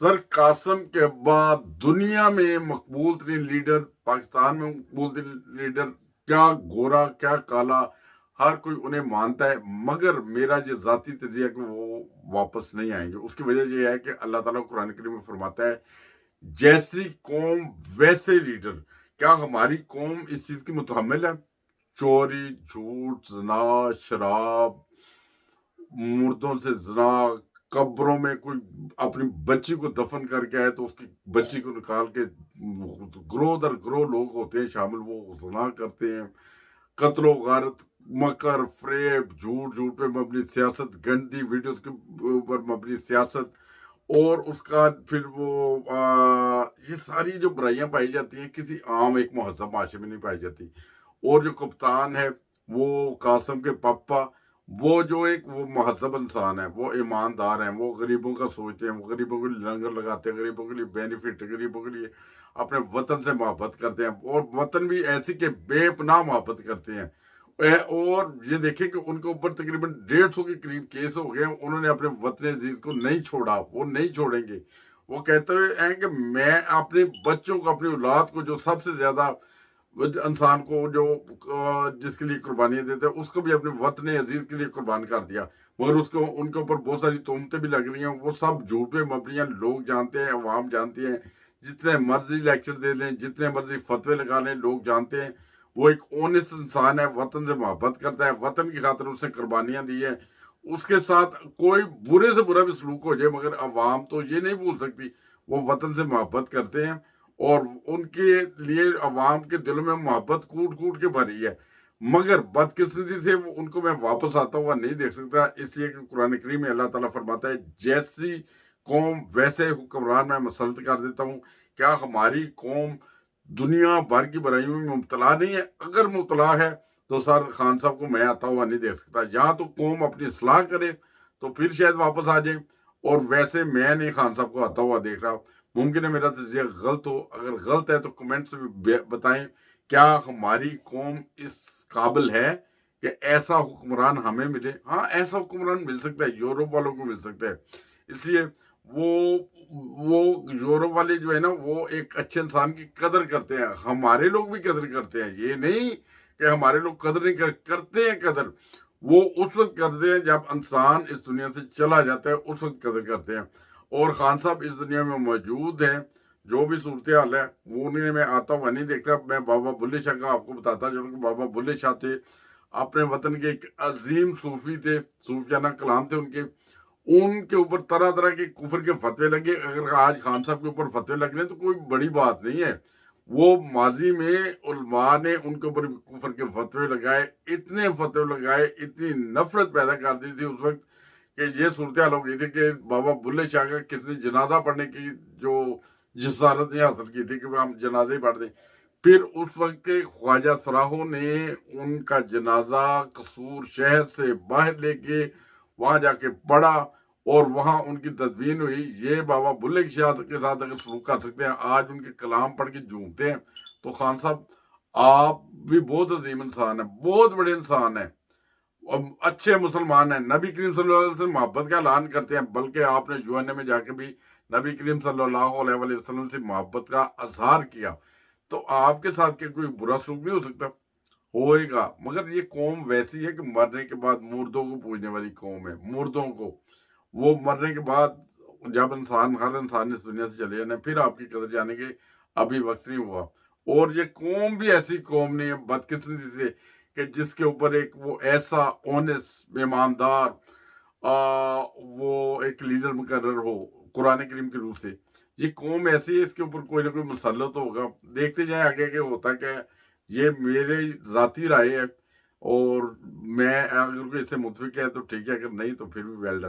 Sir Qasim के बाद दुनिया में मकबूल तरीन लीडर, पाकिस्तान में मकबूल तरीन लीडर, क्या गोरा क्या काला, हर कोई उन्हें मानता है। मगर मेरा जो जाती तजिया कि वो वापस नहीं आएंगे। उसकी वजह यह है कि अल्लाह ताला कुरान करीम में फरमाता है, जैसी कौम वैसे लीडर। क्या हमारी कौम इस चीज की मुतहम्मिल है? चोरी, झूठ, जना, शराब, मुर्दों से जना, कब्रों में कोई अपनी बच्ची को दफन करके आए तो उसकी बच्ची को निकाल के ग्रोह दर ग्रोह लोग होते हैं शामिल, वो गुनाह करते हैं। कत्लो गारत, मकर फरेब, झूठ झूठ पे मबनी सियासत, गंदी वीडियोस के ऊपर मबनी सियासत, और उसका फिर वो ये सारी जो बुराइयां पाई जाती हैं किसी आम एक महजब माशरे में नहीं पाई जाती। और जो कप्तान है वो कासिम के पापा, वो जो एक वो महजब इंसान है, वो ईमानदार हैं, वो गरीबों का सोचते हैं, वो गरीबों के लिए लंगर लगाते हैं, गरीबों के लिए बेनिफिट, गरीबों के लिए अपने वतन से मोहब्बत करते हैं, और वतन भी ऐसी के बेपनाह मोहब्बत करते हैं। और ये देखें कि उनके ऊपर तकरीबन 150 के करीब केस हो गए। उन्होंने अपने वतन अजीज को नहीं छोड़ा, वो नहीं छोड़ेंगे। वो कहते हैं कि मैं अपने बच्चों को, अपनी औलाद को, जो सबसे ज्यादा इंसान को जो जिसके लिए कुर्बानियां देते हैं, उसको भी अपने वतन अजीज के लिए कुर्बान कर दिया। मगर उसको उनके ऊपर बहुत सारी तोहमतें भी लग रही हैं। वो सब झूठ पे मबनी हैं, लोग जानते हैं, अवाम जानती है। जितने मर्जी लेक्चर दे लें, जितने मर्जी फतवे लगा लें, लोग जानते हैं वो एक ओनेस्ट इंसान है, वतन से मोहब्बत करता है, वतन की खातिर उसने कुर्बानियां दी है। उसके साथ कोई बुरे से बुरा भी सलूक हो जाए, मगर अवाम तो ये नहीं भूल सकती, वो वतन से मोहब्बत करते हैं। और उनके लिए अवाम के दिलों में मोहब्बत कूट कूट के भरी है। मगर बदकिस्मती से वो उनको मैं वापस आता हुआ नहीं देख सकता। इसलिए कि कुरान करीम में अल्लाह ताला फरमाता है, जैसी कौम वैसे हुक्मरान मैं मसलत कर देता हूँ। क्या हमारी कौम दुनिया भर की बुराइयों में मुब्तला नहीं है? अगर मुब्तला है तो सर खान साहब को मैं आता हुआ नहीं देख सकता। या तो कौम अपनी सलाह करे तो फिर शायद वापस आ जाए, और वैसे मैं नहीं खान साहब को आता हुआ देख रहा। मुमकिन है मेरा तजिया गलत हो, अगर गलत है तो कमेंट्स में बताएं। क्या हमारी कौम इस काबिल है कि ऐसा हुक्मरान हमें मिले? हाँ, ऐसा हुक्मरान मिल सकता है, यूरोप वालों को मिल सकता है। इसलिए वो यूरोप वाले जो है ना, वो एक अच्छे इंसान की कदर करते हैं। हमारे लोग भी कदर करते हैं, ये नहीं कि हमारे लोग कदर नहीं करते हैं। कदर वो उस वक्त करते हैं जब इंसान इस दुनिया से चला जाता है, उस वक्त कदर करते हैं। और खान साहब इस दुनिया में मौजूद हैं, जो भी सूरत हाल है वो उन्हें मैं आता हुआ नहीं देखता। मैं बाबा बुल्ले शाह का आपको बताता चलूं कि बाबा बुल्ले शाह थे अपने वतन के एक अजीम सूफी थे, सूफियाना कलाम थे उनके। उनके ऊपर तरह तरह के कुफर के फतवे लगे। अगर आज खान साहब के ऊपर फतवे लग रहे हैं तो कोई बड़ी बात नहीं है। वो माजी में उलमा ने उनके ऊपर कुफर के फतवे लगाए, इतने फतवे लगाए, इतनी नफरत पैदा कर दी थी उस वक्त कि ये सूरत हाल हो गई थी कि बाबा बुल्ले शाह का किसने जनाजा पढ़ने की जो जिसारत नहीं हासिल की थी कि हम जनाजे ही पढ़ दें। फिर उस वक्त के ख्वाजा सराहो ने उनका जनाजा कसूर शहर से बाहर लेके वहां जाके पढ़ा, और वहां उनकी तदवीन हुई। ये बाबा बुल्ले शाह के साथ अगर सलूक कर सकते हैं, आज उनके कलाम पढ़ के झूमते हैं, तो खान साहब आप भी बहुत अजीम इंसान है, बहुत बड़े इंसान है, अच्छे मुसलमान हैं, नबी करीम सल्लल्लाहु अलैहि वसल्लम से मोहब्बत का ऐलान करते हैं। बल्कि आपने यूएनए में जाके भी नबी करीम सल्लल्लाहु अलैहि वसल्लम से मोहब्बत का अजहार किया। तो आपके साथ क्या कोई बुरा सलूक नहीं हो सकता? होएगा। मगर ये कौम वैसी है कि मरने के बाद मुर्दों को पूजने वाली कौम है। मुर्दों को, वो मरने के बाद जब इंसान, हर इंसान इस दुनिया से चले जाना, फिर आपकी कदर जाने के अभी वक्त नहीं हुआ। और ये कौम भी ऐसी कौम नहीं है बदकिस्मती से कि जिसके ऊपर एक वो ऐसा ऑनेस्ट ईमानदार वो एक लीडर मुकर्रर हो कुरान करीम के रूप से। ये कौम ऐसी है, इसके ऊपर कोई ना कोई मुसल्लत होगा। देखते जाए आगे के होता क्या है। ये मेरे जाती राय है, और मैं अगर कोई इससे मुतफिक है तो ठीक है, अगर नहीं तो फिर भी वेल डन।